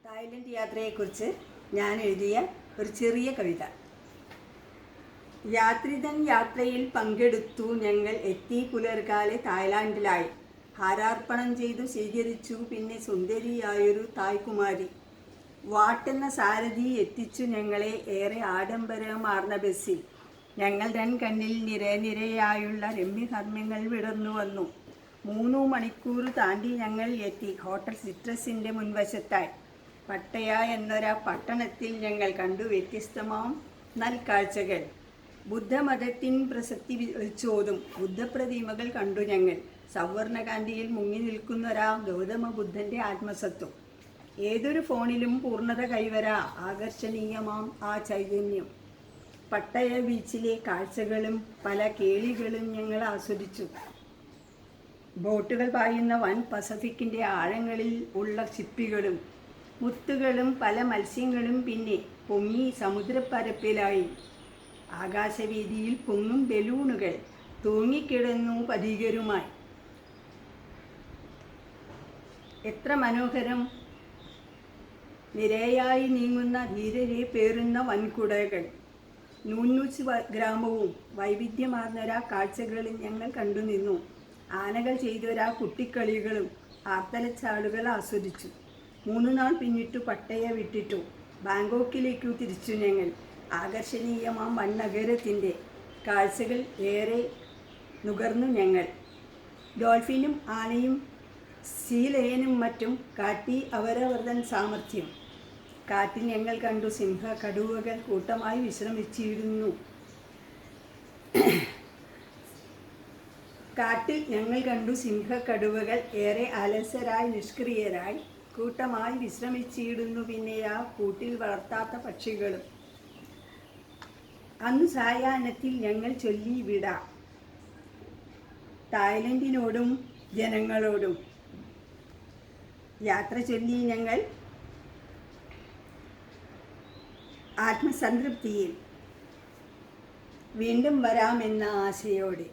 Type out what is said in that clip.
Thailand യാത്രയെക്കുറിച്ച് ഞാൻ എഴുതിയ ഒരു ചെറിയ കവിത. യാത്രികൻ യാത്രയിൽ പങ്കെടുത്തു ഞങ്ങൾ. എത്തി പുലർകാലെ തായ്ലാൻഡിലായി. ഹാരാർപ്പണം ചെയ്തു സ്വീകരിച്ചു പിന്നെ സുന്ദരിയായൊരു തായ്കുമാരി. വാട്ടെന്ന സാരഥി എത്തിച്ചു ഞങ്ങളെ ഏറെ ആഡംബരമാർന്ന ബസ്സിൽ. ഞങ്ങൾ തൻ കണ്ണിൽ നിരനിരയായുള്ള രമ്യകർമ്മങ്ങൾ വിടർന്നു വന്നു. 3 മണിക്കൂർ താണ്ടി ഞങ്ങൾ എത്തി ഹോട്ടൽ സിട്രസിൻ്റെ മുൻവശത്തായി. പട്ടയ എന്നൊരു പട്ടണത്തിൽ ഞങ്ങൾ കണ്ടു വ്യത്യസ്തമാം നൽകാഴ്ചകൾ. ബുദ്ധമതത്തിൻ പ്രസക്തി വിളിച്ചോതും ബുദ്ധപ്രതിമകൾ കണ്ടു ഞങ്ങൾ. സവർണകാന്തിയിൽ മുങ്ങി നിൽക്കുന്നൊരാ ഗൗതമ ബുദ്ധൻ്റെ ആത്മസത്വം. ഏതൊരു ഫോണിലും പൂർണ്ണത കൈവരാ ആകർഷണീയമാം ആ ചൈതന്യം. പട്ടയ ബീച്ചിലെ കാഴ്ചകളും പല കേളികളും ഞങ്ങൾ ആസ്വദിച്ചു. ബോട്ടുകൾ പായുന്ന വൻ പസഫിക്കിൻ്റെ ആഴങ്ങളിൽ ഉള്ള ചിപ്പികളും മുത്തുകളും പല മത്സ്യങ്ങളും പിന്നെ പൊങ്ങി സമുദ്രപ്പരപ്പിലായി. ആകാശവീതിയിൽ പൊങ്ങും ബലൂണുകൾ തൂങ്ങിക്കിടന്നു പഥികരുമായി. എത്ര മനോഹരം! നിരയായി നീങ്ങുന്ന ധീരരെ പേറുന്ന വൻകുടകൾ. നൂന്നൂച്ച് ഗ്രാമവും വൈവിധ്യമാർന്നൊരാ കാഴ്ചകളിൽ ഞങ്ങൾ കണ്ടുനിന്നു. ആനകൾ ചെയ്തൊരാ കുട്ടിക്കളികളും ആർത്തലച്ചാടുകൾ ആസ്വദിച്ചു. 3 നാൾ പിന്നിട്ടു പട്ടയ വിട്ടിട്ടു ബാങ്കോക്കിലേക്കു തിരിച്ചു ഞങ്ങൾ. ആകർഷണീയമാം വൻനഗരത്തിൻ്റെ കാഴ്ചകൾ ഏറെ നുകർന്നു ഞങ്ങൾ. ഡോൾഫിനും ആനയും സീലയനും മറ്റും കാട്ടി അവരവർ സാമർഥ്യം. കാട്ടിൽ ഞങ്ങൾ കണ്ടു സിംഹകടുവകൾ കൂട്ടമായി വിശ്രമിച്ചിരുന്നു. കാട്ടിൽ ഞങ്ങൾ കണ്ടു സിംഹകടുവകൾ ഏറെ അലസരായി നിഷ്ക്രിയരായി കൂട്ടമായി വിശ്രമിച്ചിടുന്നു. പിന്നെ ആ കൂട്ടിൽ വളർത്താത്ത പക്ഷികളും. അന്നു സായാഹ്നത്തിൽ ഞങ്ങൾ ചൊല്ലി വിട തായ്ലൻഡിനോടും ജനങ്ങളോടും. യാത്ര ചൊല്ലി ഞങ്ങൾ ആത്മസംതൃപ്തിയിൽ വീണ്ടും വരാമെന്ന ആശയോടെ.